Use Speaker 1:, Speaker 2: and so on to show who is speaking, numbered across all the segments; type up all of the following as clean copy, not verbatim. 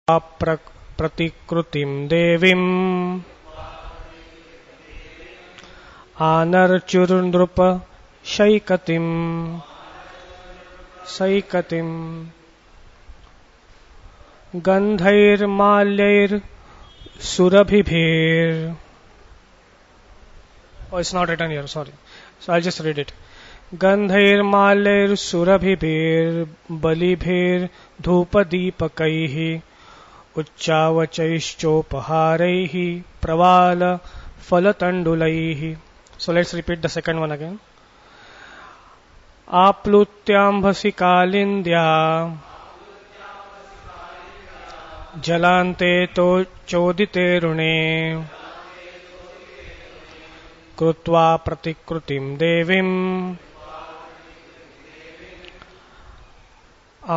Speaker 1: प्रतिकृतिं देवीम् आनर्चुर्नृप शैकतिम् गन्धैर्माल्यैर्सुरभिभिर्. Oh, it's not written here, sorry. So I'll just read it. गन्धैर्माल्यैर्सुरभिभिर् बलिभिर् धूपदीपकैः उच्चावचैश्चोपहारैः प्रवाल फलतण्डुलैः. So let's repeat the second one again. आप्लुत्याम्भसि कालिन्द्या जलान्ते तो चोदिते ऋणे कृत्वा प्रतिकृतिं देवीम्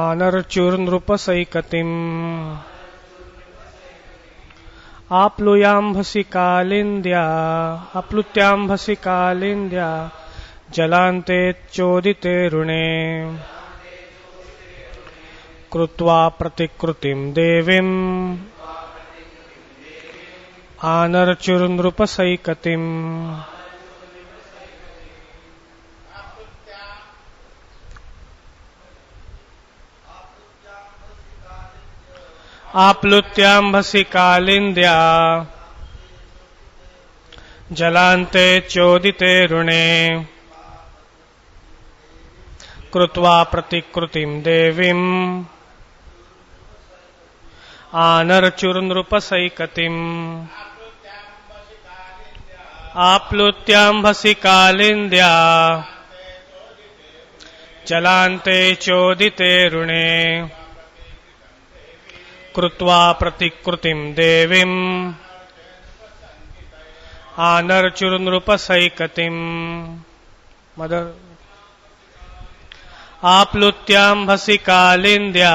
Speaker 1: आनर्चुर्नृपसैकतिम्. आप्लुत्याम्भसि कालिन्द्या जलान्ते चोदिते ऋणे कृत्वा प्रतिकृतिं देवीम् आनर्चुर्नृपसैकतिम्. आप्लुत्याम्भसि कालिन्द्या जलान्ते चोदिते ऋणे कृत्वा प्रतिकृतिं देवीम् आनर्चुर्नृपसैकतिम्. आप्लुत्याम्भसि कालिन्द्या जलान्ते चोदिते ऋणे कृत्वा प्रतिकृतिं देवीम् आनर्चुर्नृपसैकतिम्. मदर. आप्लुत्याम्भसि कालिन्द्या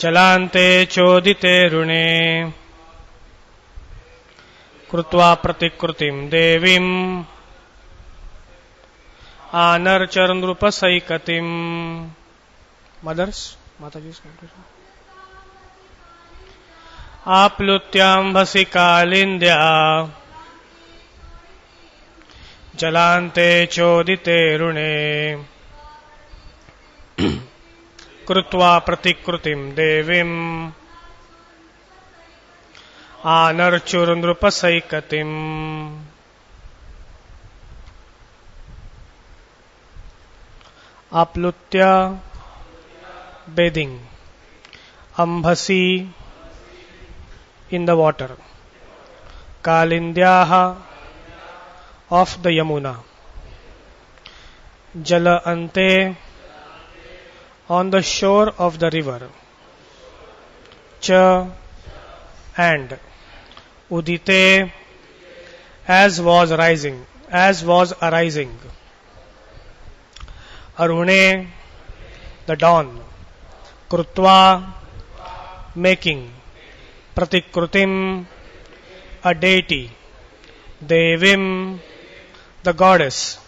Speaker 1: जलान्ते चोदिते ऋणे कृत्वा प्रतिकृतिं देवीम् आनर्चुर्नृपसैकतिम्. मदर्स. माताजी. आप्लुत्याम्भसि कालिन्द्या जलान्ते चोदिते ऋणे कृत्वा प्रतिकृतिं देवीम् आनर्चुर्नृपसैकतिम्. आप्लुत्या bathing. Ambhasi in the water. Kalindyaha of the Yamuna. Jala ante on the shore of the river. Cha and udite as was arising. Arune the dawn. Krutva making. Pratikrutim a deity. Devim the goddess.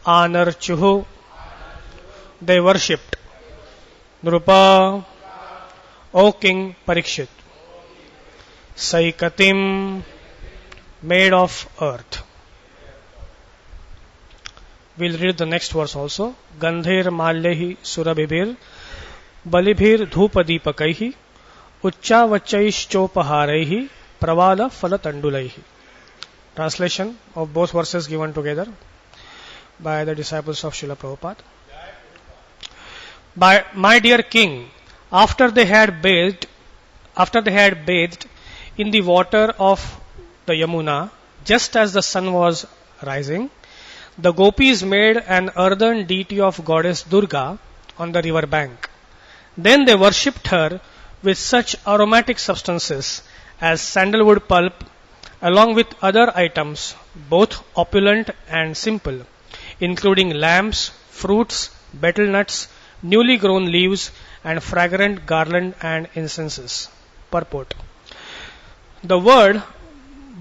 Speaker 1: Anarchuhu they worshipped. Nrupa O King Parikshit. Saikatim made of earth. We'll read the next verse also. Gandhir malyahi surabhibhir balibhir dhupadipakaihi ucchavachaischopharaihi pravala falatandulaihi. Translation of both verses given together by the disciples of Srila Prabhupada. My dear king, after they had bathed in the water of the Yamuna, just as the sun was rising, the gopis made an earthen deity of goddess Durga on the river bank. Then they worshipped her with such aromatic substances as sandalwood pulp, along with other items, both opulent and simple, including lamps, fruits, betel nuts, newly grown leaves, and fragrant garland and incenses. Purport. The word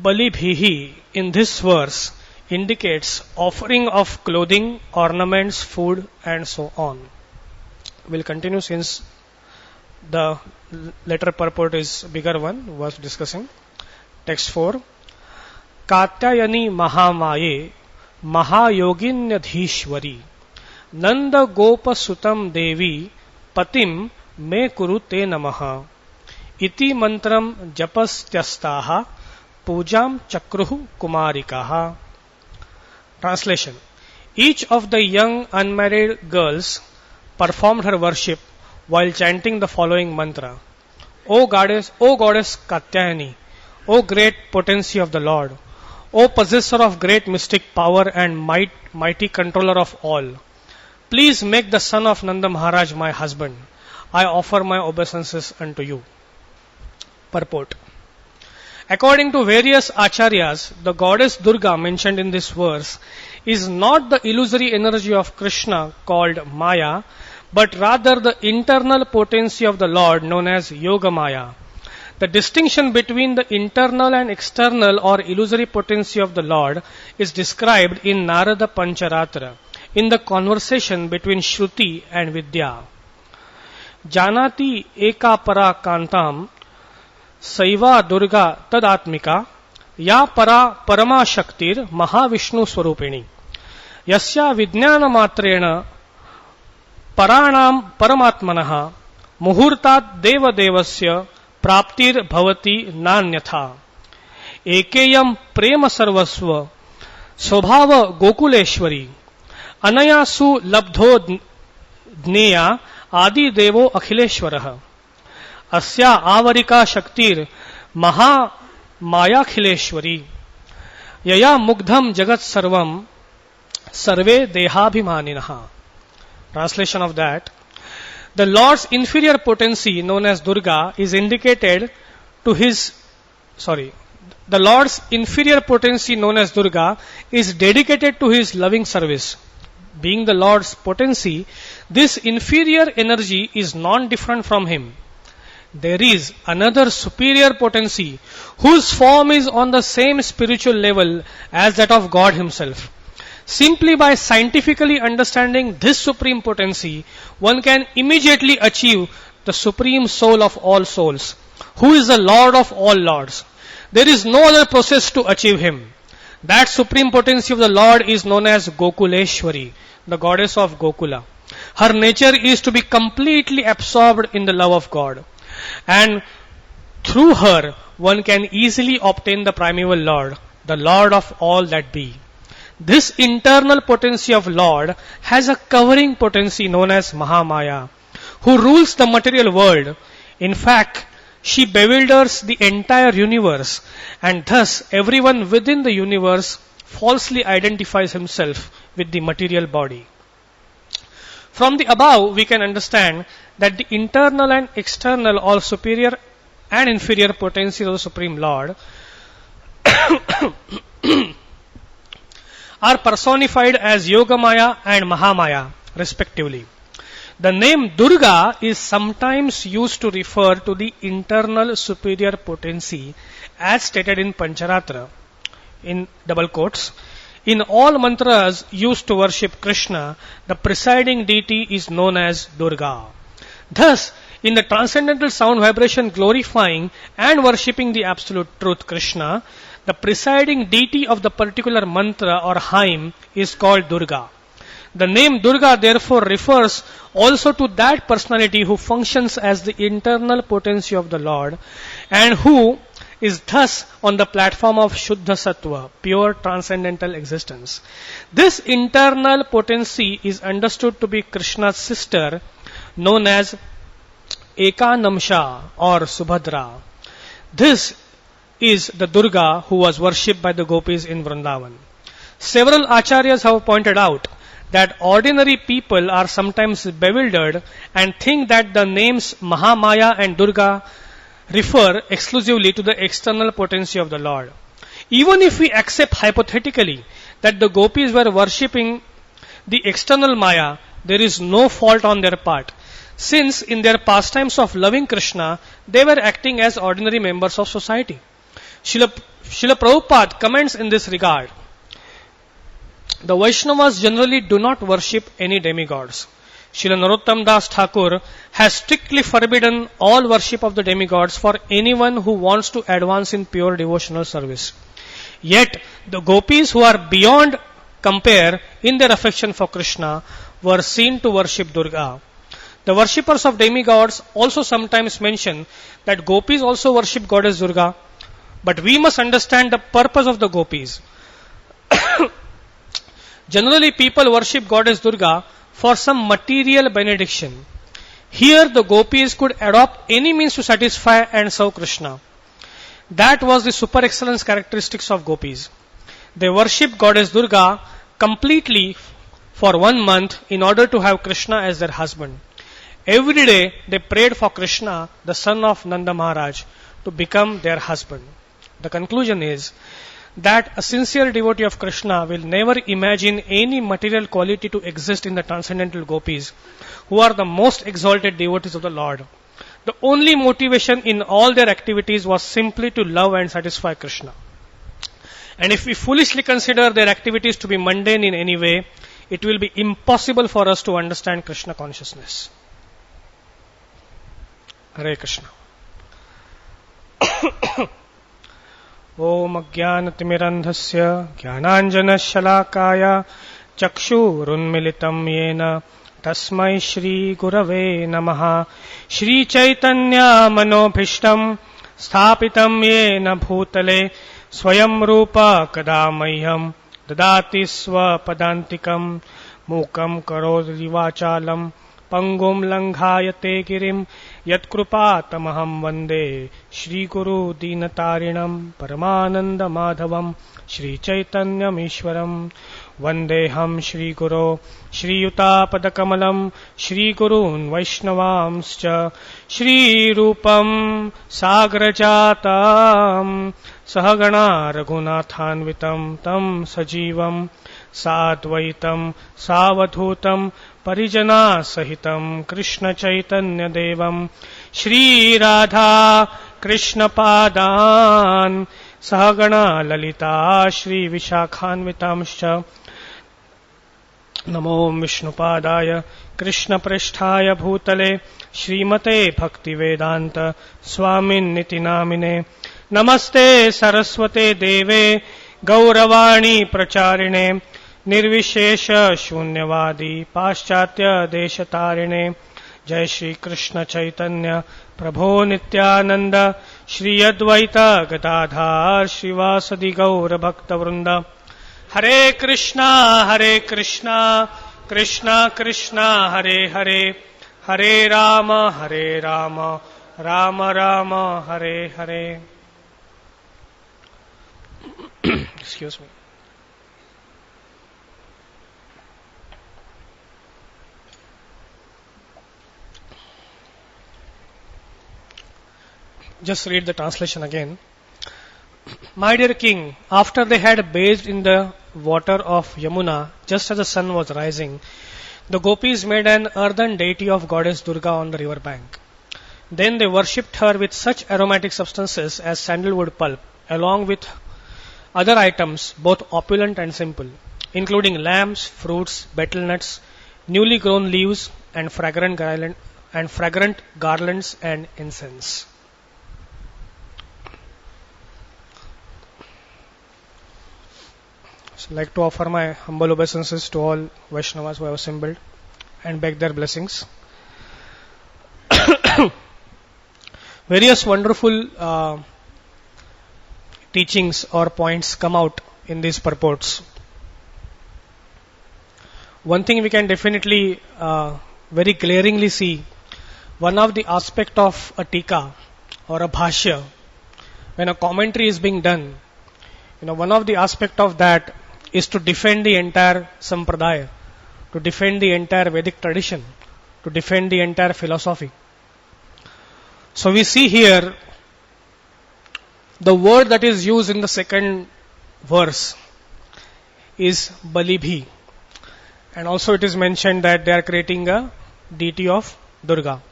Speaker 1: balibhihi in this verse indicates offering of clothing, ornaments, food, and so on. We'll continue since The letter purport is bigger one, was discussing. Text 4. Katyayani Mahamaye Mahayoginyadhishwari Nanda Gopa Sutam Devi Patim Me Kurute Namaha Iti Mantram Japastyastaha Pujam Chakruhu Kumarikaha. Translation. Each of the young unmarried girls performed her worship while chanting the following mantra. O goddess Katyayani, O great potency of the Lord, O possessor of great mystic power and mighty controller of all, please make the son of Nanda Maharaj my husband. I offer my obeisances unto you. Purport. According to various acharyas, the goddess Durga mentioned in this verse is not the illusory energy of Krishna called Maya, but rather the internal potency of the Lord known as Yoga Maya. The distinction between the internal and external or illusory potency of the Lord is described in Narada Pancharatra in the conversation between Shruti and Vidya. Janati eka para kantam Saiva Durga tadatmika ya para parama shaktir Mahavishnu swarupini yasya vijnana matrena paranam paramatmanaha muhurtat deva devasya praptir bhavati nanyatha ekeyam prema sarvasva स्वभाव गोकुलेश्वरी अनयासु लब्धो ज्ञेया आदि देवो अखिलेश्वरः अस्या आवरिका शक्तिर महा मायाखिलेश्वरी यया मुग्धम जगत सर्वम सर्वे देहाभिमानिनः. Translation of that. The Lord's inferior potency known as Durga is indicated to his the Lord's inferior potency known as Durga is dedicated to his loving service. Being the Lord's potency, this inferior energy is non-different from him. There is another superior potency whose form is on the same spiritual level as that of God himself. Simply by scientifically understanding this supreme potency, one can immediately achieve the supreme soul of all souls, who is the Lord of all lords. There is no other process to achieve him. That supreme potency of the Lord is known as Gokuleshwari, the goddess of Gokula. Her nature is to be completely absorbed in the love of God. And through her, one can easily obtain the primeval Lord, the Lord of all that be. This internal potency of Lord has a covering potency known as Mahamaya, who rules the material world. In fact, she bewilders the entire universe, and thus everyone within the universe falsely identifies himself with the material body. From the above, we can understand that the internal and external or superior and inferior potencies of the Supreme Lord are personified as Yogamaya and Mahamaya, respectively. The name Durga is sometimes used to refer to the internal superior potency as stated in Pancharatra, in double quotes. In all mantras used to worship Krishna, the presiding deity is known as Durga. Thus, in the transcendental sound vibration glorifying and worshipping the absolute truth Krishna, the presiding deity of the particular mantra or hymn is called Durga. The name Durga therefore refers also to that personality who functions as the internal potency of the Lord and who is thus on the platform of Shuddha Sattva, pure transcendental existence. This internal potency is understood to be Krishna's sister known as Ekanamsha or Subhadra. This is the Durga who was worshipped by the gopis in Vrindavan. Several acharyas have pointed out that ordinary people are sometimes bewildered and think that the names Mahamaya and Durga refer exclusively to the external potency of the Lord. Even if we accept hypothetically that the gopis were worshipping the external Maya, there is no fault on their part, since in their pastimes of loving Krishna, they were acting as ordinary members of society. Srila Prabhupada comments in this regard. The Vaishnavas generally do not worship any demigods. Srila Narottam Das Thakur has strictly forbidden all worship of the demigods for anyone who wants to advance in pure devotional service. Yet, the gopis who are beyond compare in their affection for Krishna were seen to worship Durga. The worshippers of demigods also sometimes mention that gopis also worship goddess Durga, but we must understand the purpose of the gopis. Generally, people worship goddess Durga for some material benediction. Here, the gopis could adopt any means to satisfy and serve Krishna. That was the super excellence characteristics of gopis. They worshipped goddess Durga completely for 1 month in order to have Krishna as their husband. Every day they prayed for Krishna, the son of Nanda Maharaj, to become their husband. The conclusion is that a sincere devotee of Krishna will never imagine any material quality to exist in the transcendental gopis, who are the most exalted devotees of the Lord. The only motivation in all their activities was simply to love and satisfy Krishna. And if we foolishly consider their activities to be mundane in any way, it will be impossible for us to understand Krishna consciousness. Hare Krishna. Om Ajnanatimirandhasya Jnananjanashalakaya Chakshurunmilitam Yena Tasmai Shri Gurave Namaha Shri Chaitanya Manobhishtam Sthapitam Yena Bhutale Swayam Rupa Kadamayyam Dadati Swapadantikam Mukam Karodi Vachalam Pangum Langhayate Girim Yatkrupatamaham Vande Shri Guru Dinatarinam Paramananda Madhavam Shri Chaitanyam Ishwaram Vandeham Shri Guru Shri Yuta Padakamalam Shri Gurun Vaishnavamscha Shri Rupam Sagrajatam Sahagana Raghunathanvitam Tam Sajivam Sadvaitam Savadhutam Parijana Sahitam Krishna Chaitanya Devam Shri Radha Krishna Padan Sahagana Lalita Shri Vishakhanvitamscha Namo Vishnupadaya Krishna Prishthaya Bhutale Srimate Bhaktivedanta Swami Namine Namaste Saraswate Deve Gauravani Pracharine Nirvishesha Shunyavadi Paschatya Deshatarine Jai Shri Krishna Chaitanya Prabhu Nityananda Shri Advaita Gadadhar Shivasadi Gaura Bhakta Vrinda Hare Krishna Krishna Krishna Hare Hare Hare Rama Rama Rama Hare Hare. Excuse me. Just read the translation again. My dear king, after they had bathed in the water of Yamuna, just as the sun was rising, the gopis made an earthen deity of goddess Durga on the river bank. Then they worshipped her with such aromatic substances as sandalwood pulp, along with other items, both opulent and simple, including lambs, fruits, betel nuts, newly grown leaves, and fragrant garlands and incense. So I'd like to offer my humble obeisances to all Vaishnavas who have assembled and beg their blessings. Various wonderful teachings or points come out in these purports. One thing we can definitely very glaringly see, one of the aspect of a tika or a bhashya, when a commentary is being done, one of the aspect of that is to defend the entire sampradaya, to defend the entire Vedic tradition, to defend the entire philosophy. So we see here the word that is used in the second verse is Balibhi. And also it is mentioned that they are creating a deity of Durga.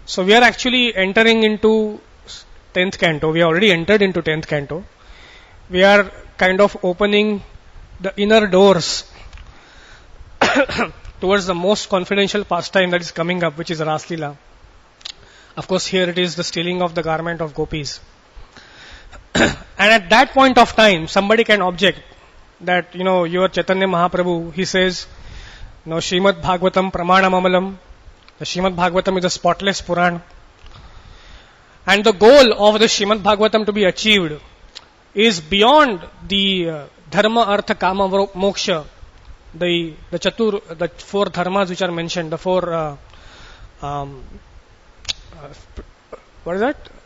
Speaker 1: So we are actually entering into 10th canto. We have already entered into 10th canto. We are kind of opening the inner doors towards the most confidential pastime that is coming up, which is Ras Leela. Of course, here it is the stealing of the garment of gopis. And at that point of time, somebody can object that, your Chaitanya Mahaprabhu, he says, Srimad Bhagavatam Pramanam Amalam. The Srimad Bhagavatam is a spotless Puran. And the goal of the Srimad Bhagavatam to be achieved is beyond the Dharma, Artha, Kama, Moksha, the four dharmas which are mentioned, the four,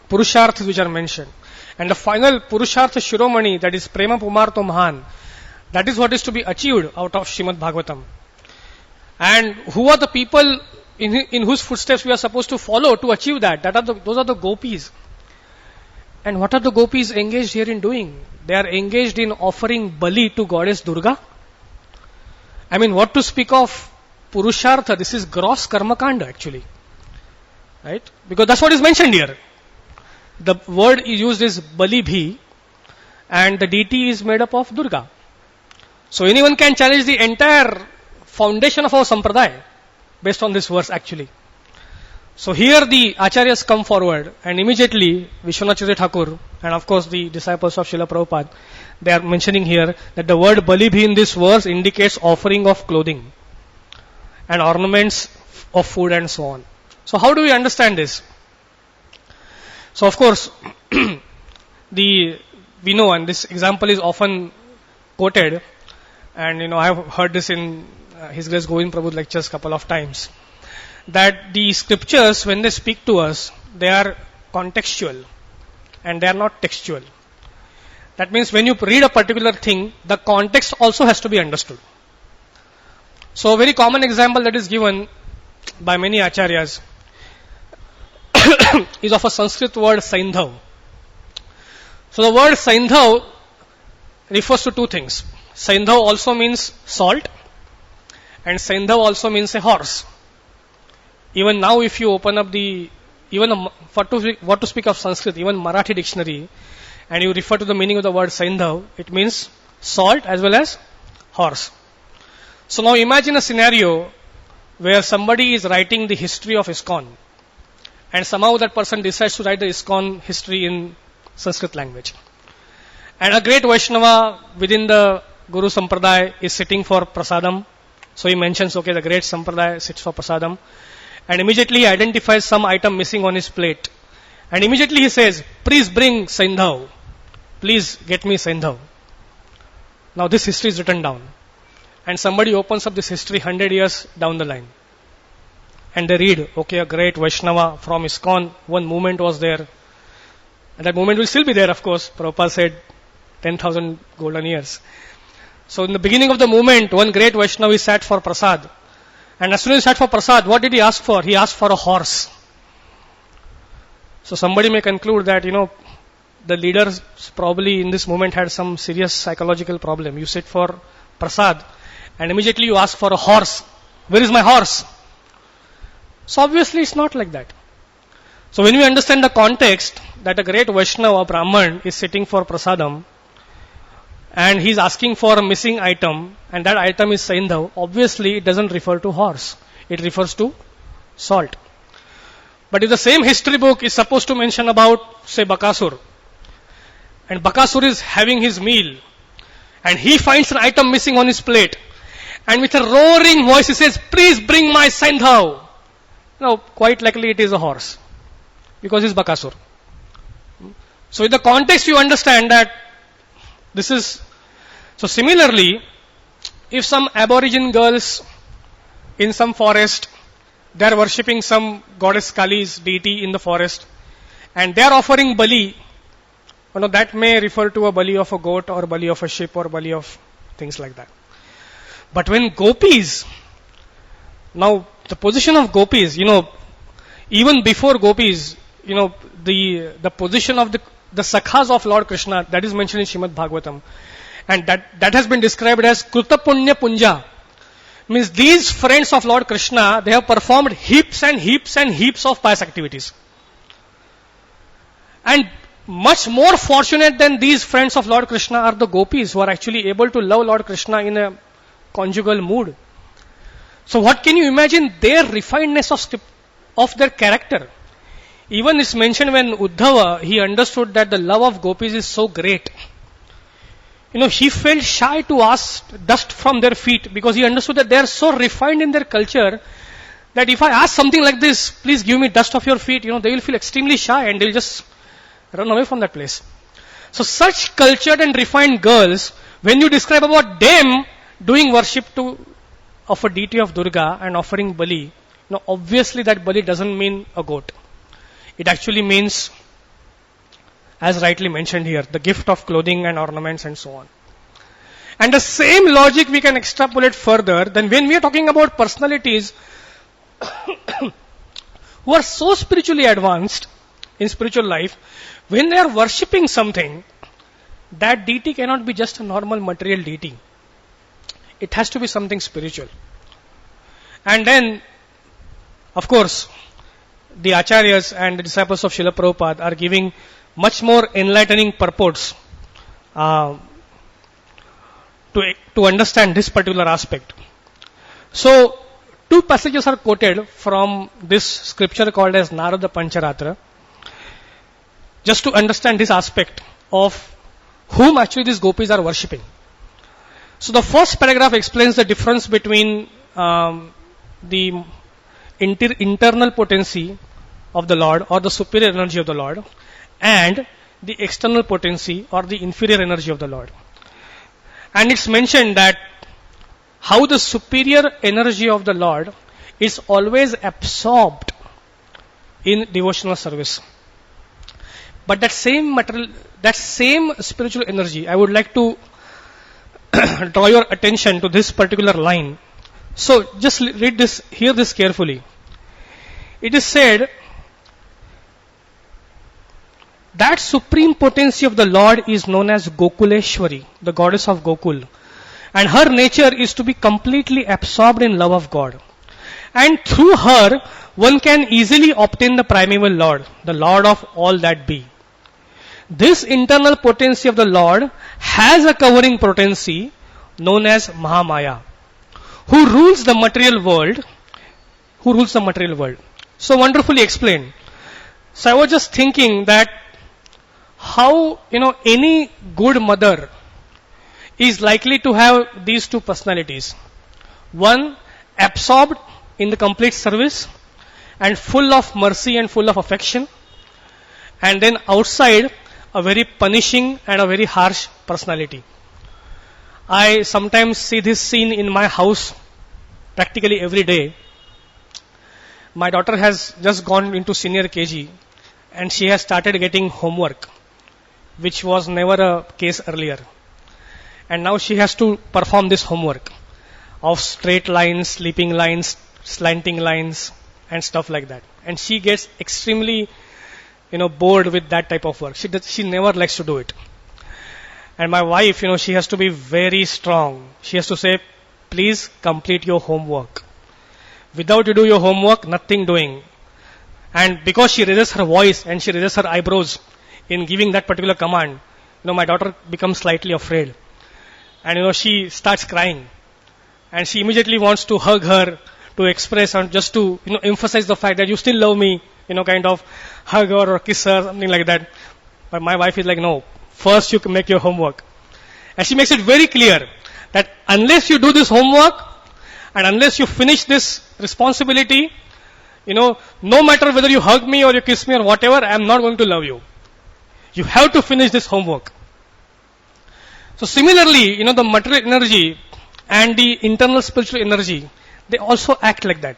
Speaker 1: Purusharthas which are mentioned. And the final Purushartha Shiromani, that is Prema Pumarto Mahan, that is what is to be achieved out of Srimad Bhagavatam. And who are the people in whose footsteps we are supposed to follow to achieve that? Those are the gopis. And what are the gopis engaged here in doing? They are engaged in offering bali to goddess Durga. I mean, what to speak of Purushartha? This is gross karmakanda actually. Right? Because that's what is mentioned here. The word used is bali bhi, and the deity is made up of Durga. So anyone can challenge the entire foundation of our sampradaya based on this verse actually. So here the acharyas come forward, and immediately Vishwanath Chaudhary Thakur and of course the disciples of Srila Prabhupada, they are mentioning here that the word bali bhi in this verse indicates offering of clothing and ornaments of food and so on. So how do we understand this? So of course we know, and this example is often quoted, and I have heard this in His Grace Govind Prabhu's lectures couple of times, that the scriptures, when they speak to us, they are contextual and they are not textual. That means when you read a particular thing, the context also has to be understood. So a very common example that is given by many acharyas is of a Sanskrit word Saindhav. So the word Saindhav refers to two things. Saindhav also means salt, and Saindhav also means a horse. Even now, if you open up what to speak of Sanskrit, even Marathi dictionary, and you refer to the meaning of the word Saindhav, it means salt as well as horse. So now imagine a scenario where somebody is writing the history of ISKCON, and somehow that person decides to write the ISKCON history in Sanskrit language. And a great Vaishnava within the Guru Sampradaya is sitting for prasadam. So he mentions, okay, the great Sampradaya sits for prasadam. And immediately he identifies some item missing on his plate. And immediately he says, please bring Saindhav. Please get me Saindhav. Now this history is written down. And somebody opens up this history 100 years down the line. And they read, okay, a great Vaishnava from ISKCON, one movement was there. And that movement will still be there, of course. Prabhupada said 10,000 golden years. So in the beginning of the movement, one great Vaishnava sat for prasad. And as soon as he sat for prasad, what did he ask for? He asked for a horse. So somebody may conclude that, the leaders probably in this movement had some serious psychological problem. You sit for prasad and immediately you ask for a horse. Where is my horse? So obviously it's not like that. So when we understand the context that a great Vaishnava, Brahman, is sitting for prasadam, and he's asking for a missing item, and that item is Saindhav, obviously it doesn't refer to horse. It refers to salt. But if the same history book is supposed to mention about, say, Bakasur, and Bakasur is having his meal, and he finds an item missing on his plate, and with a roaring voice he says, please bring my Saindhav. Now, quite likely it is a horse, because it's Bakasur. So in the context you understand that this is, so similarly, if some aborigine girls in some forest, they are worshipping some goddess Kali's deity in the forest, and they are offering bali, that may refer to a bali of a goat or bali of a sheep or bali of things like that. But when gopis, now the position of gopis, even before gopis, the position of the sakhas of Lord Krishna, that is mentioned in Srimad Bhagavatam, and that has been described as Kruta Punya Punja. Means these friends of Lord Krishna, they have performed heaps and heaps and heaps of pious activities. And much more fortunate than these friends of Lord Krishna are the gopis who are actually able to love Lord Krishna in a conjugal mood. So what can you imagine their refinedness of their character? Even it's mentioned when Uddhava, he understood that the love of gopis is so great. He felt shy to ask dust from their feet because he understood that they are so refined in their culture that if I ask something like this, please give me dust of your feet, they will feel extremely shy and they'll just run away from that place. So such cultured and refined girls, when you describe about them doing worship of a deity of Durga and offering bali, obviously that bali doesn't mean a goat. It actually means, as rightly mentioned here, the gift of clothing and ornaments and so on. And the same logic we can extrapolate further. Then when we are talking about personalities who are so spiritually advanced in spiritual life, when they are worshipping something, that deity cannot be just a normal material deity. It has to be something spiritual. And then, of course, the acharyas and the disciples of Srila Prabhupada are giving much more enlightening purports to understand this particular aspect. So, two passages are quoted from this scripture called as Narada Pancharatra, just to understand this aspect of whom actually these gopis are worshipping. So the first paragraph explains the difference between the internal potency of the Lord or the superior energy of the Lord and the external potency or the inferior energy of the Lord. And it's mentioned that how the superior energy of the Lord is always absorbed in devotional service. But that same spiritual energy, I would like to draw your attention to this particular line. So just read this, hear this carefully. It is said that supreme potency of the Lord is known as Gokuleshwari, the goddess of Gokul. And her nature is to be completely absorbed in love of God. And through her, one can easily obtain the primeval Lord, the Lord of all that be. This internal potency of the Lord has a covering potency known as Mahamaya, who rules the material world. So wonderfully explained. So I was just thinking that how, any good mother is likely to have these two personalities. One, absorbed in the complete service and full of mercy and full of affection. And then outside, a very punishing and a very harsh personality. I sometimes see this scene in my house practically every day. My daughter has just gone into senior KG and she has started getting homework, which was never a case earlier. And now she has to perform this homework of straight lines, sleeping lines, slanting lines and stuff like that. And she gets extremely bored with that type of work. She never likes to do it. And my wife, she has to be very strong. She has to say, please complete your homework. Without you do your homework, nothing doing. And because she raises her voice and she raises her eyebrows in giving that particular command, my daughter becomes slightly afraid. And she starts crying. And she immediately wants to hug her, to express and just to emphasize the fact that you still love me, kind of hug her or kiss her, something like that. But my wife is like, no, first you can make your homework. And she makes it very clear that unless you do this homework and unless you finish this responsibility, no matter whether you hug me or you kiss me or whatever, I am not going to love you. You have to finish this homework. So similarly, the material energy and the internal spiritual energy, they also act like that.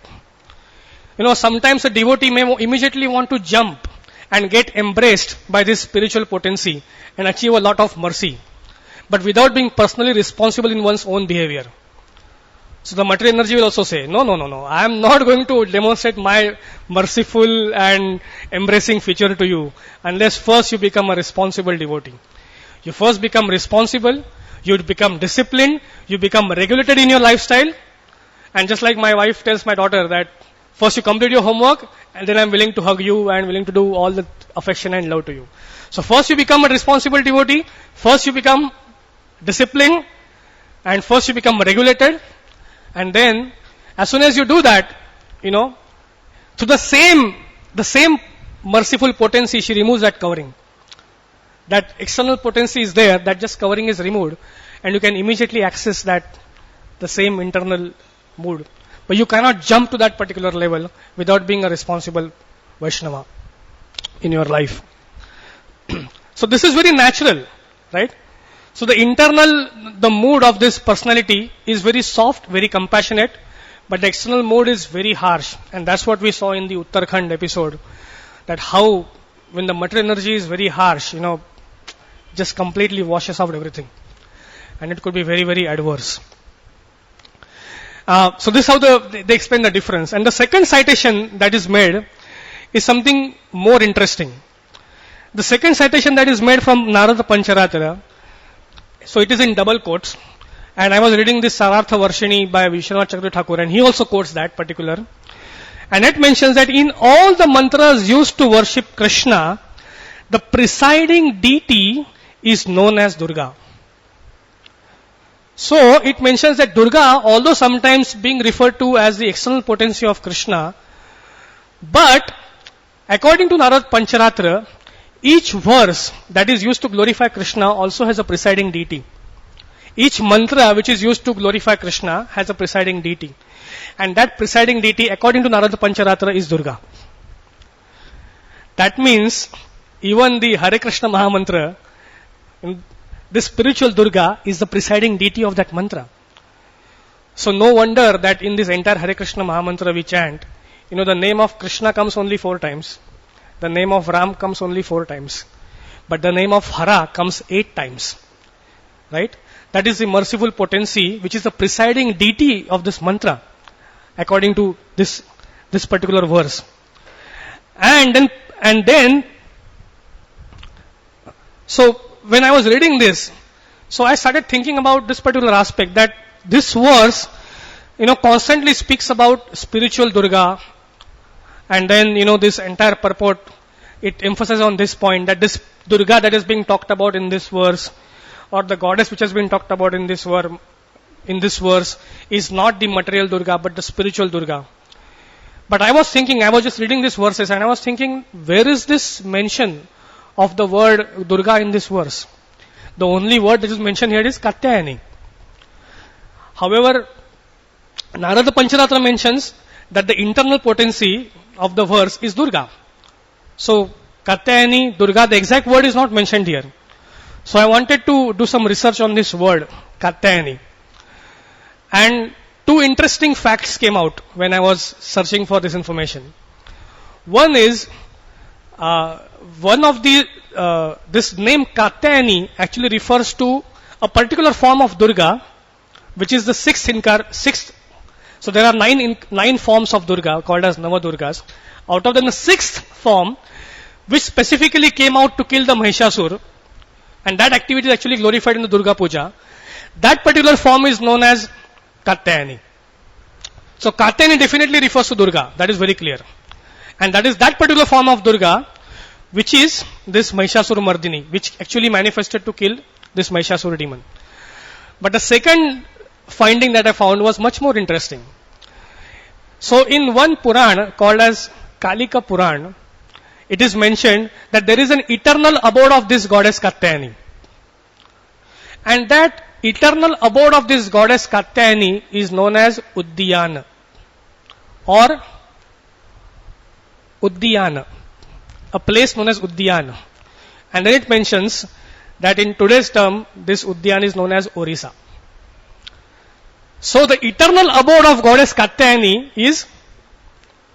Speaker 1: Sometimes a devotee may immediately want to jump and get embraced by this spiritual potency and achieve a lot of mercy, but without being personally responsible in one's own behavior. So the material energy will also say, no, I am not going to demonstrate my merciful and embracing feature to you unless first you become a responsible devotee. You first become responsible, you become disciplined, you become regulated in your lifestyle. And just like my wife tells my daughter that first you complete your homework and then I'm willing to hug you and willing to do all the affection and love to you. So first you become a responsible devotee, first you become disciplined, and first you become regulated, and then As soon as you do that, to the same merciful potency, she removes that covering. That external potency is there, that just covering is removed, and you can immediately access the same internal mood. But you cannot jump to that particular level without being a responsible Vaishnava in your life. So this is very natural, right? So the mood of this personality is very soft, very compassionate, but the external mood is very harsh. And that's what we saw in the Uttarakhand episode, that how when the material energy is very harsh, just completely washes out everything. And it could be very, very adverse. So this is how they explain the difference. And the second citation that is made is something more interesting. The second citation that is made from Narada Pancharatra, so it is in double quotes, and I was reading this Sarartha Varshini by Vishwanath Chakravarti Thakur, and he also quotes that particular. And it mentions that in all the mantras used to worship Krishna, the presiding deity is known as Durga. So it mentions that Durga, although sometimes being referred to as the external potency of Krishna, but according to Narada Pancharatra, each verse that is used to glorify Krishna also has a presiding deity. Each mantra which is used to glorify Krishna has a presiding deity. And that presiding deity, according to Narada Pancharatra, is Durga. That means, even the Hare Krishna Mahamantra, this spiritual Durga is the presiding deity of that mantra. So no wonder that in this entire Hare Krishna Mahamantra we chant, the name of Krishna comes only 4 times. The name of Ram comes only 4 times. But the name of Hara comes 8 times. Right? That is the merciful potency which is the presiding deity of this mantra, according to this particular verse. And then, so when I was reading this, so I started thinking about this particular aspect, that this verse, constantly speaks about spiritual Durga, and then, this entire purport, it emphasizes on this point, that this Durga that is being talked about in this verse, or the goddess which has been talked about in this verse, is not the material Durga, but the spiritual Durga. But I was just reading these verses, and I was thinking, where is this mention of the word Durga in this verse? The only word that is mentioned here is Katyayani. However, Narada Pancharatra mentions that the internal potency of the verse is Durga. So, Katyayani, Durga, the exact word is not mentioned here. So I wanted to do some research on this word, Katyayani. And 2 interesting facts came out when I was searching for this information. One is, this name Katyayani actually refers to a particular form of Durga, which is the sixth. So there are 9 forms of Durga called as Navadurgas. Out of them, the 6th form, which specifically came out to kill the Mahishasur, and that activity is actually glorified in the Durga Puja. That particular form is known as Katyayani. So Katyayani definitely refers to Durga. That is very clear. And that is that particular form of Durga, which is this Mahishasur Mardini, which actually manifested to kill this Mahishasur demon. But the second finding that I found was much more interesting. So in one Puran called as Kalika Puran, it is mentioned that there is an eternal abode of this goddess Katyayani. And that eternal abode of this goddess Katyayani is known as Uddiyana or Uddiyana, a place known as Uddiyana. And then it mentions that in today's term, this Uddiyana is known as Orissa. So the eternal abode of goddess Katyayani is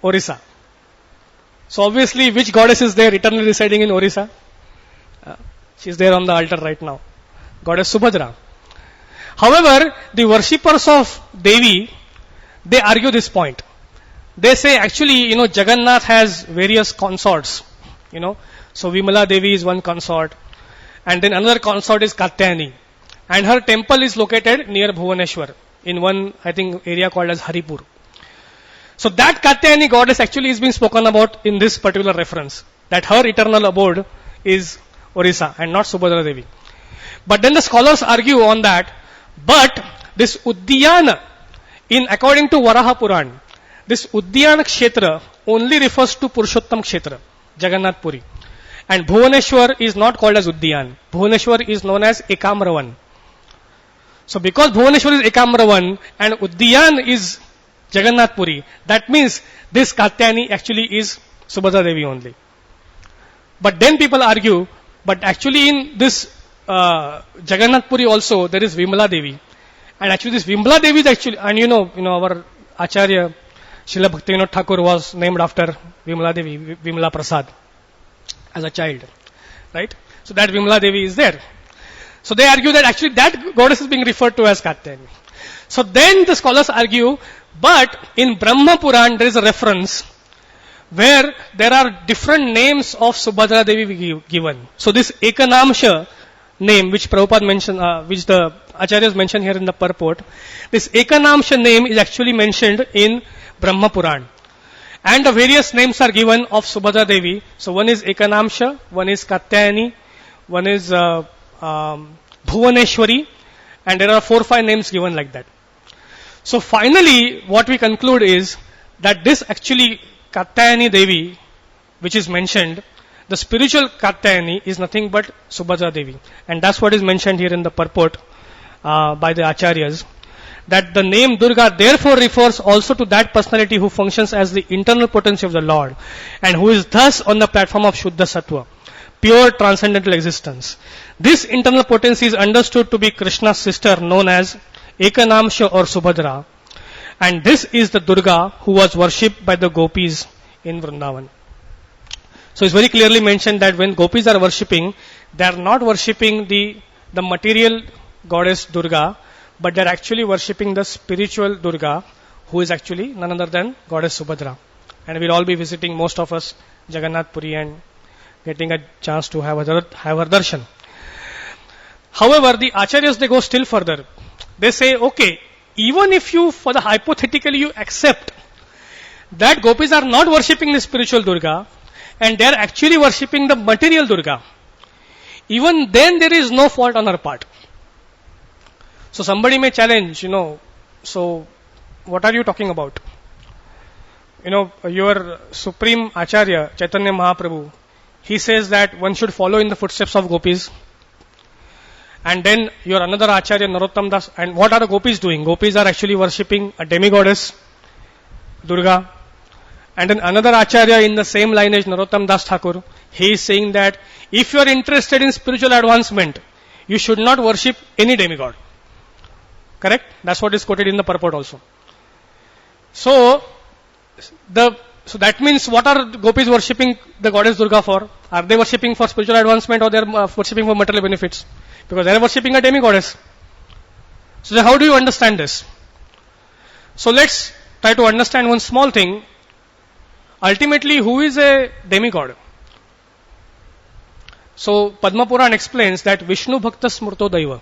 Speaker 1: Orissa. So obviously, which goddess is there eternally residing in Orissa? She is there on the altar right now. Goddess Subhadra. However, the worshippers of Devi, they argue this point. They say actually, Jagannath has various consorts. So Vimala Devi is one consort. And then another consort is Katyayani. And her temple is located near Bhuvaneshwar in one, I think, area called as Haripur. So that Katyayani goddess actually is being spoken about in this particular reference. That her eternal abode is Orissa and not Subhadra Devi. But then the scholars argue on that. But this Uddiyana in according to Varaha Puran, this Udyan Kshetra only refers to Purushottam Kshetra, Jagannath Puri. And Bhuvaneshwar is not called as Udyan. Bhuvaneshwar is known as Ekamravan. So because Bhuvaneshwar is Ekamravan and Udyan is Jagannath Puri, that means this Katyayani actually is Subhadra Devi only. But then people argue, but actually in this Jagannath Puri also there is Vimala Devi. And actually this Vimala Devi is actually, and you know our Acharya Srila Bhaktivedanta Thakur was named after Vimala Devi, Vimala Prasad, as a child, right? So that Vimala Devi is there. So they argue that actually that goddess is being referred to as Katyayani. So then the scholars argue, but in Brahma Puran there is a reference where there are different names of Subhadra Devi given. So this Ekanamsha name which Prabhupada mentioned, which the Acharyas mentioned here in the purport, this Ekanamsha name is actually mentioned in Brahma Puran. And the various names are given of Subhadra Devi. So one is Ekanamsha, one is Katyayani, one is Bhuvaneshwari, and there are 4 or 5 names given like that. So finally, what we conclude is that this actually Katyayani Devi, which is mentioned, the spiritual Katyayani is nothing but Subhadra Devi. And that's what is mentioned here in the purport by the Acharyas. That the name Durga therefore refers also to that personality who functions as the internal potency of the Lord and who is thus on the platform of Shuddha Sattva, pure transcendental existence. This internal potency is understood to be Krishna's sister known as Ekanamsha or Subhadra, and this is the Durga who was worshipped by the gopis in Vrindavan. So it's very clearly mentioned that when gopis are worshipping, they are not worshipping the material goddess Durga, but they are actually worshipping the spiritual Durga, who is actually none other than goddess Subhadra. And we'll all be visiting, most of us, Jagannath Puri and getting a chance to have her darshan. However, the Acharyas, they go still further. They say, okay, even if you, for the hypothetically you accept that gopis are not worshipping the spiritual Durga and they are actually worshipping the material Durga, even then there is no fault on her part. So somebody may challenge, so what are you talking about? Your Supreme Acharya, Chaitanya Mahaprabhu, he says that one should follow in the footsteps of gopis. And then your another Acharya, Narottam Das, and what are the gopis doing? Gopis are actually worshipping a demigoddess, Durga. And then another Acharya in the same lineage, Narottam Das Thakur, he is saying that if you are interested in spiritual advancement, you should not worship any demigod. Correct? That's what is quoted in the purport also. So that means what are gopis worshipping the goddess Durga for? Are they worshipping for spiritual advancement or they are worshipping for material benefits? Because they are worshipping a demigoddess. So then how do you understand this? So let's try to understand one small thing. Ultimately, who is a demigod? So Padma Puran explains that Vishnu Bhakta Smurto Daiva.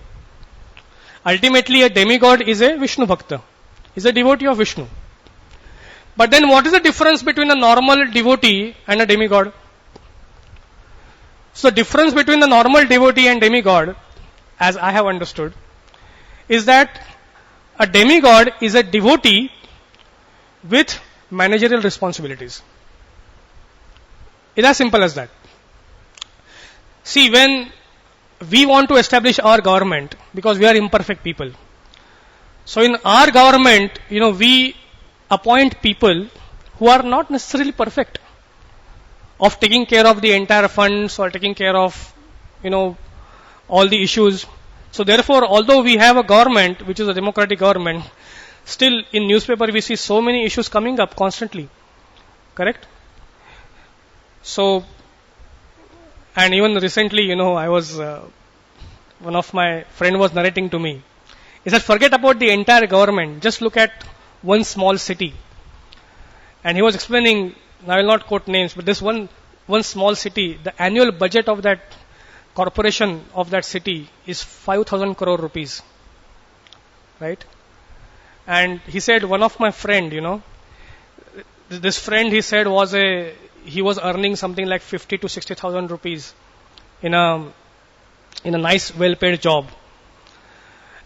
Speaker 1: Ultimately, a demigod is a Vishnu Bhakta, is a devotee of Vishnu. But then what is the difference between a normal devotee and a demigod? So the difference between the normal devotee and demigod, as I have understood, is that a demigod is a devotee with managerial responsibilities. It's as simple as that. See, when we want to establish our government, because we are imperfect people. So in our government, we appoint people who are not necessarily perfect of taking care of the entire funds or taking care of, all the issues. So therefore, although we have a government, which is a democratic government, still in newspaper we see so many issues coming up constantly. Correct? So, and even recently, I was, one of my friend was narrating to me. He said, forget about the entire government, just look at one small city. And he was explaining, I will not quote names, but this one small city, the annual budget of that corporation of that city is 5,000 crore rupees. Right? And he said, one of my friend, this friend he said he was earning something like 50 to 60,000 rupees in a nice well-paid job.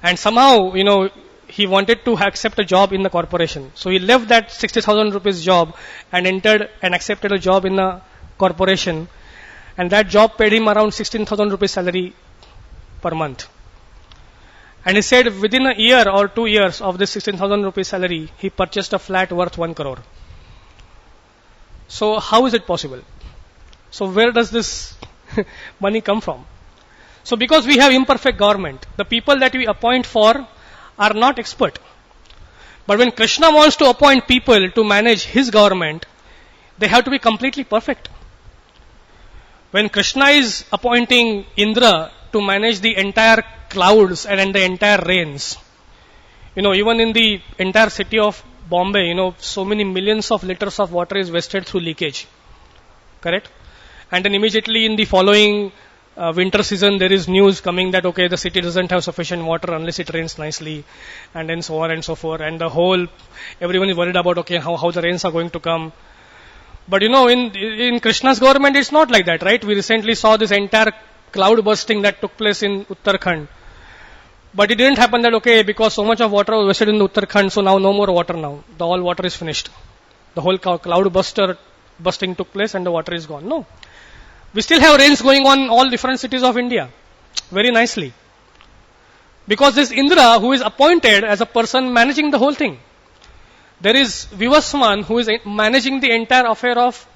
Speaker 1: And somehow, he wanted to accept a job in the corporation. So he left that 60,000 rupees job and entered and accepted a job in a corporation. And that job paid him around 16,000 rupees salary per month. And he said within a year or 2 years of this 16,000 rupees salary, he purchased a flat worth 1 crore. So how is it possible? So where does this money come from? So because we have imperfect government, the people that we appoint for are not expert. But when Krishna wants to appoint people to manage his government, they have to be completely perfect. When Krishna is appointing Indra to manage the entire clouds and the entire rains, even in the entire city of Bombay, so many millions of liters of water is wasted through leakage. Correct? And then immediately in the following winter season, there is news coming that, okay, the city doesn't have sufficient water unless it rains nicely, and then so on and so forth. And everyone is worried about, okay, how the rains are going to come. But in Krishna's government, it's not like that, right? We recently saw this entire cloud bursting that took place in Uttarakhand. But it didn't happen that, okay, because so much of water was wasted in Uttarakhand, so now no more water now. The all water is finished. The whole cloud busting took place and the water is gone. No. We still have rains going on in all different cities of India. Very nicely. Because this Indra, who is appointed as a person managing the whole thing. There is Vivaswan, who is managing the entire affair of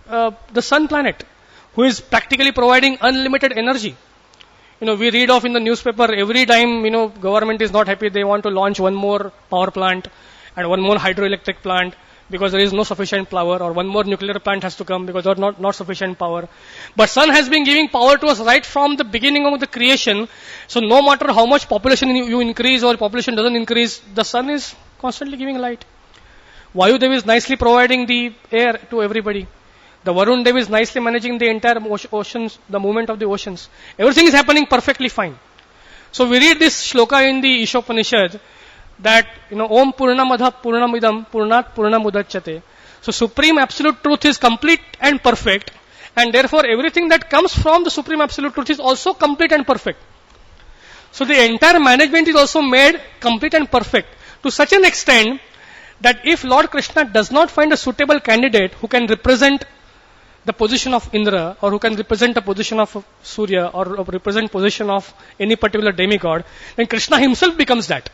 Speaker 1: the sun planet, who is practically providing unlimited energy. We read off in the newspaper every time, government is not happy, they want to launch one more power plant and one more hydroelectric plant because there is no sufficient power, or one more nuclear plant has to come because there is not sufficient power. But sun has been giving power to us right from the beginning of the creation. So no matter how much population you increase or population doesn't increase, the sun is constantly giving light. Vayu Devi is nicely providing the air to everybody. The Varun Devi is nicely managing the entire oceans, the movement of the oceans. Everything is happening perfectly fine. So we read this shloka in the Ishopanishad that, Om Purnamadha Purnamidam Purnat Purnamudachyate. So Supreme Absolute Truth is complete and perfect, and therefore everything that comes from the Supreme Absolute Truth is also complete and perfect. So the entire management is also made complete and perfect to such an extent that if Lord Krishna does not find a suitable candidate who can represent the position of Indra, or who can represent the position of Surya, or represent position of any particular demigod, then Krishna himself becomes that.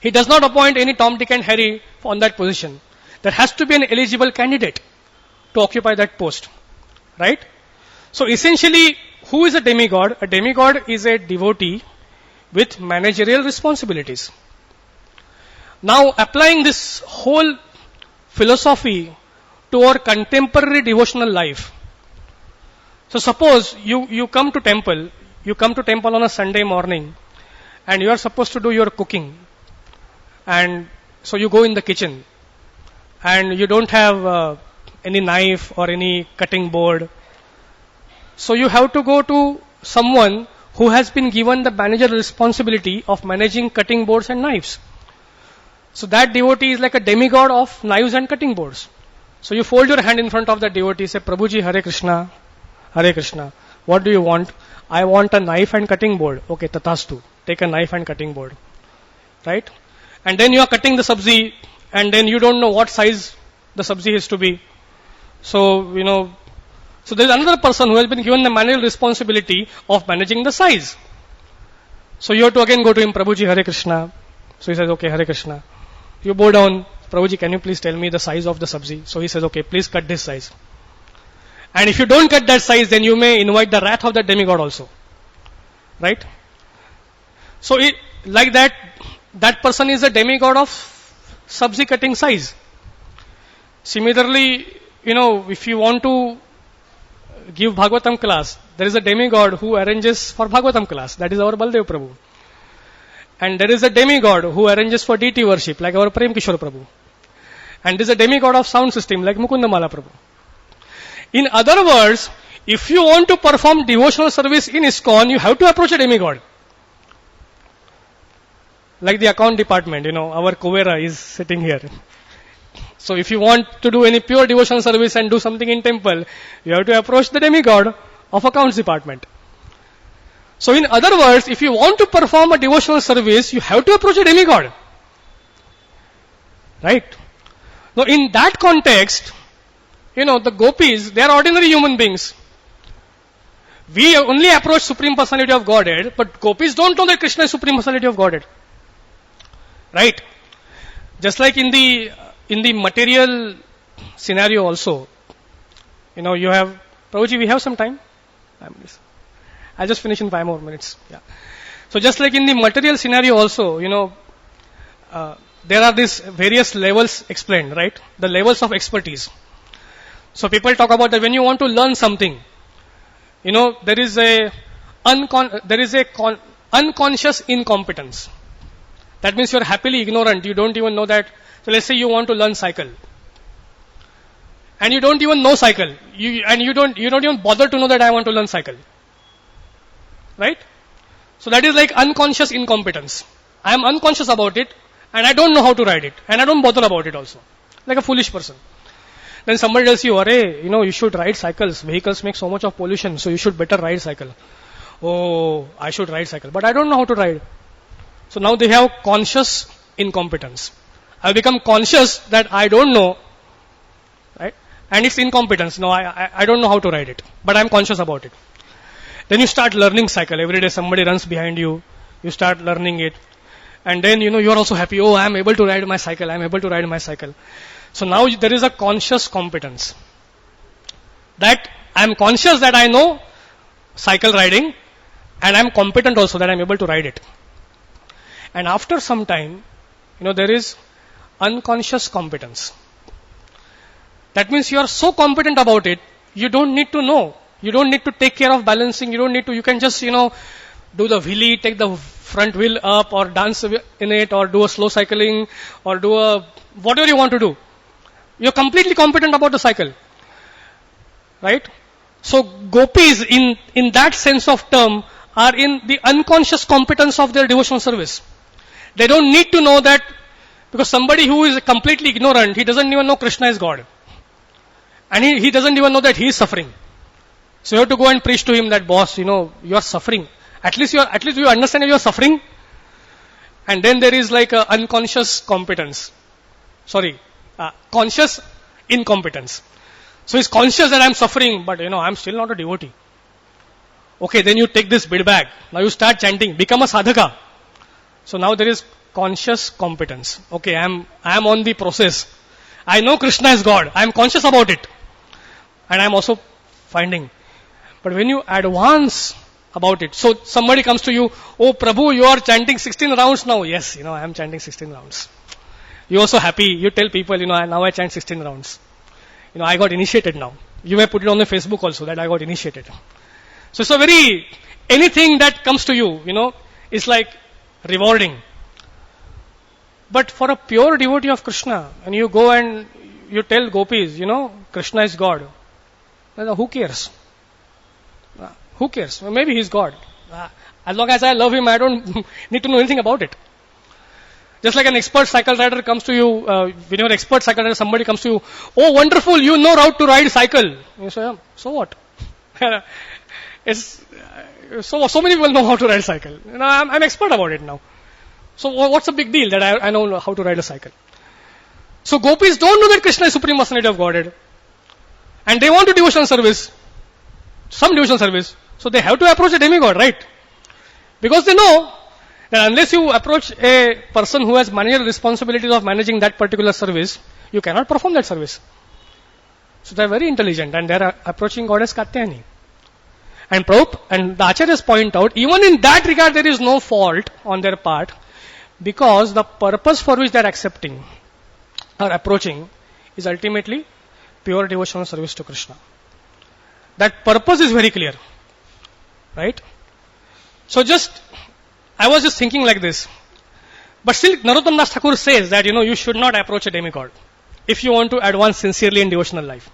Speaker 1: He does not appoint any Tom, Dick and Harry on that position. There has to be an eligible candidate to occupy that post. Right? So essentially, who is a demigod? A demigod is a devotee with managerial responsibilities. Now, applying this whole philosophy to our contemporary devotional life. So suppose you come to temple on a Sunday morning, and you are supposed to do your cooking. And so you go in the kitchen, and you don't have any knife or any cutting board. So you have to go to someone who has been given the managerial responsibility of managing cutting boards and knives. So that devotee is like a demigod of knives and cutting boards. So you fold your hand in front of the devotee, say, Prabhuji, Hare Krishna, Hare Krishna. What do you want? I want a knife and cutting board. Okay, tathastu. Take a knife and cutting board. Right? And then you are cutting the sabzi, and then you don't know what size the sabzi is to be. So, so there is another person who has been given the manual responsibility of managing the size. So you have to again go to him, Prabhuji, Hare Krishna. So he says, okay, Hare Krishna. You bow down, Prabhuji, can you please tell me the size of the sabzi? So he says, okay, please cut this size. And if you don't cut that size, then you may invite the wrath of the demigod also. Right? So like that person is a demigod of sabzi cutting size. Similarly, if you want to give Bhagavatam class, there is a demigod who arranges for Bhagavatam class. That is our Baldev Prabhu. And there is a demigod who arranges for deity worship, like our Prem Kishore Prabhu. And there is a demigod of sound system, like Mukundamala Prabhu. In other words, if you want to perform devotional service in ISKCON, you have to approach a demigod. Like the account department, our Kuvera is sitting here. So if you want to do any pure devotional service and do something in temple, you have to approach the demigod of accounts department. So in other words, if you want to perform a devotional service, you have to approach a demigod. Right? Now in that context, the gopis, they are ordinary human beings. We only approach Supreme Personality of Godhead, but gopis don't know that Krishna is Supreme Personality of Godhead. Right? Just like in the material scenario also, you have, Prabhuji, we have some time? I'll just finish in 5 more minutes. Yeah. So just like in the material scenario also, there are these various levels explained, right? The levels of expertise. So people talk about that when you want to learn something, there is a unconscious incompetence. That means you're happily ignorant. You don't even know that. So let's say you want to learn cycle, and you don't even know cycle. You don't even bother to know that I want to learn cycle. Right? So that is like unconscious incompetence. I am unconscious about it, and I don't know how to ride it, and I don't bother about it also. Like a foolish person. Then somebody tells you, you should ride cycles. Vehicles make so much of pollution, so you should better ride cycle. Oh, I should ride cycle. But I don't know how to ride. So now they have conscious incompetence. I become conscious that I don't know, right? And it's incompetence. No, I don't know how to ride it. But I'm conscious about it. Then you start learning cycle. Every day somebody runs behind you. You start learning it. And then, you're also happy. Oh, I'm able to ride my cycle. I'm able to ride my cycle. So now there is a conscious competence. That I'm conscious that I know cycle riding, and I'm competent also that I'm able to ride it. And after some time, there is unconscious competence. That means you are so competent about it, you don't need to know. You don't need to take care of balancing. You can just, do the wheelie, take the front wheel up, or dance in it, or do a slow cycling, or do whatever you want to do. You're completely competent about the cycle. Right? So gopis in that sense of term are in the unconscious competence of their devotional service. They don't need to know that, because somebody who is completely ignorant, he doesn't even know Krishna is God. And he doesn't even know that he is suffering. So you have to go and preach to him that, boss, you are suffering. At least you understand that you are suffering. And then there is like a unconscious competence. Conscious incompetence. So he's conscious that I'm suffering, but I'm still not a devotee. Okay, then you take this bead bag. Now you start chanting, become a sadhaka. So now there is conscious competence. Okay, I'm on the process. I know Krishna is God. I'm conscious about it. And I'm also finding. But when you advance about it, so somebody comes to you, oh Prabhu, you are chanting 16 rounds now. Yes, I am chanting 16 rounds. You're also happy. You tell people, now I chant 16 rounds. I got initiated now. You may put it on the Facebook also that I got initiated. So it's anything that comes to you, is like rewarding. But for a pure devotee of Krishna, and you go and you tell gopis, Krishna is God. Who cares? Who cares? Well, maybe he's God. As long as I love him, I don't need to know anything about it. Just like an expert cycle rider comes to you, when you're an expert cycle rider, somebody comes to you, oh wonderful, you know how to ride cycle. You say, so what? So many people know how to ride cycle. I'm expert about it now. So what's the big deal that I know how to ride a cycle? So gopis don't know that Krishna is Supreme Personality of Godhead. And they want to devotional service. Some devotional service. So they have to approach a demigod, right? Because they know that unless you approach a person who has managerial responsibilities of managing that particular service, you cannot perform that service. So they are very intelligent and they are approaching Goddess Katyayani. And Prabhupada and the Acharyas point out, even in that regard there is no fault on their part, because the purpose for which they are accepting or approaching is ultimately pure devotional service to Krishna. That purpose is very clear. Right? So I was just thinking like this. But still Narottam Das Thakur says that, you should not approach a demigod if you want to advance sincerely in devotional life.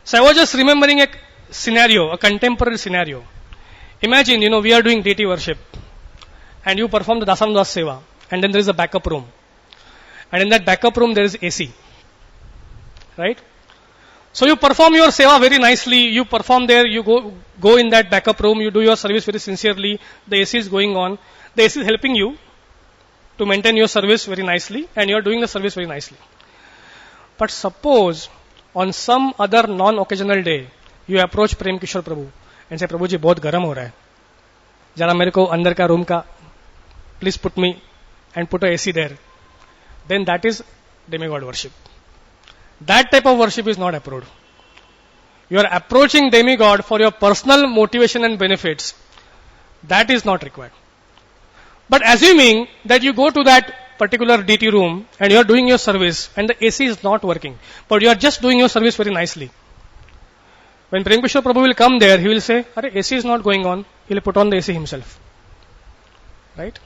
Speaker 1: So I was just remembering a scenario, a contemporary scenario. Imagine, we are doing deity worship and you perform the Dasam Das Seva, and then there is a backup room. And in that backup room there is AC. Right? So you perform your seva very nicely, you perform there, you go in that backup room, you do your service very sincerely, the AC is going on, the AC is helping you to maintain your service very nicely, and you are doing the service very nicely. But suppose on some other non-occasional day, you approach Prem Kishore Prabhu and say, Prabhu ji, बहुत गरम हो रहा है, जरा मेरे को अंदर का रूम का, please put me and put a AC there. Then that is demigod worship. That type of worship is not approved. You are approaching demigod for your personal motivation and benefits. That is not required. But assuming that you go to that particular DT room and you are doing your service and the AC is not working, but you are just doing your service very nicely. When Prem Kishore Prabhu will come there, he will say, Are AC is not going on. He will put on the AC himself. Right?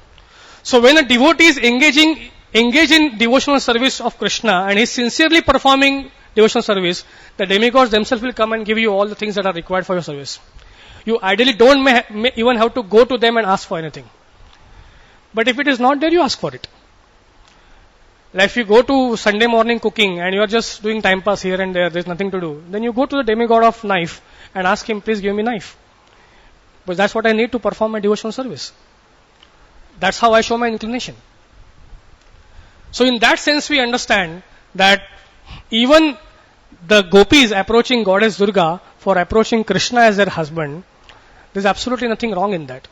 Speaker 1: So when a devotee is engage in devotional service of Krishna and is sincerely performing devotional service, the demigods themselves will come and give you all the things that are required for your service. You ideally don't may even have to go to them and ask for anything. But if it is not there, you ask for it. Like if you go to Sunday morning cooking and you are just doing time pass here and there is nothing to do, then you go to the demigod of knife and ask him, please give me knife. Because that's what I need to perform my devotional service. That's how I show my inclination. So in that sense we understand that even the gopis approaching goddess Durga for approaching Krishna as their husband, there is absolutely nothing wrong in that.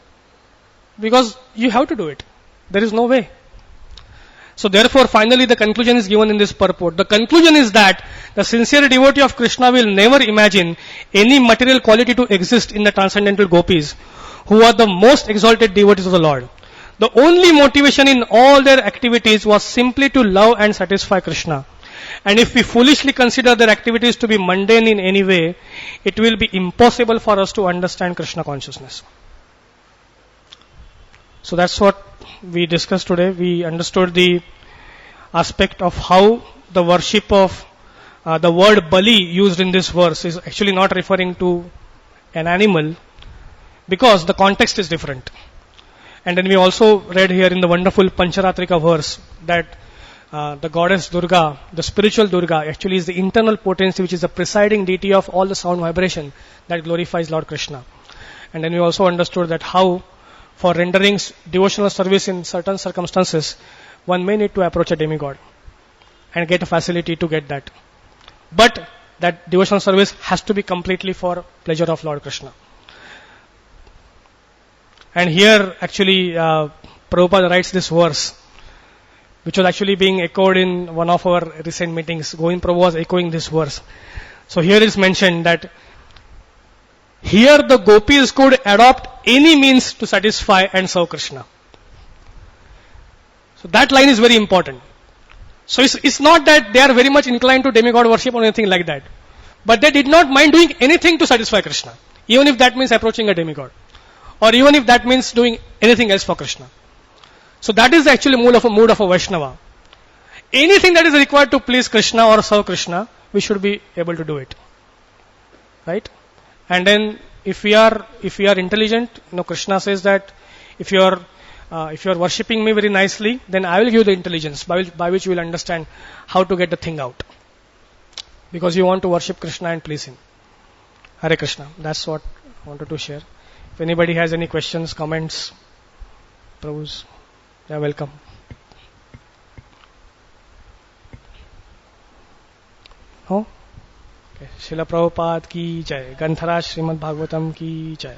Speaker 1: Because you have to do it. There is no way. So therefore finally the conclusion is given in this purport. The conclusion is that the sincere devotee of Krishna will never imagine any material quality to exist in the transcendental gopis, who are the most exalted devotees of the Lord. The only motivation in all their activities was simply to love and satisfy Krishna. And if we foolishly consider their activities to be mundane in any way, it will be impossible for us to understand Krishna consciousness. So that's what we discussed today. We understood the aspect of how the worship of the word Bali used in this verse is actually not referring to an animal, because the context is different. And then we also read here in the wonderful Pancharatrika verse that the goddess Durga, the spiritual Durga, actually is the internal potency which is the presiding deity of all the sound vibration that glorifies Lord Krishna. And then we also understood that how for rendering devotional service in certain circumstances, one may need to approach a demigod and get a facility to get that. But that devotional service has to be completely for pleasure of Lord Krishna. And here actually Prabhupada writes this verse, which was actually being echoed in one of our recent meetings. Govind Prabhu was echoing this verse. So here is mentioned that here the gopis could adopt any means to satisfy and serve Krishna. So that line is very important. So it's not that they are very much inclined to demigod worship or anything like that. But they did not mind doing anything to satisfy Krishna. Even if that means approaching a demigod. Or even if that means doing anything else for Krishna. So that is actually mood of a Vaishnava. Anything that is required to please Krishna or serve Krishna, we should be able to do it. Right? And then if we are intelligent, Krishna says that if you are worshipping me very nicely, then I will give you the intelligence by which you will understand how to get the thing out. Because you want to worship Krishna and please him. Hare Krishna. That's what I wanted to share. If anybody has any questions, comments, Prabhu's, you're welcome. Oh? Okay. Srila Prabhupada ki jai. Granthara Srimad Bhagavatam ki jai.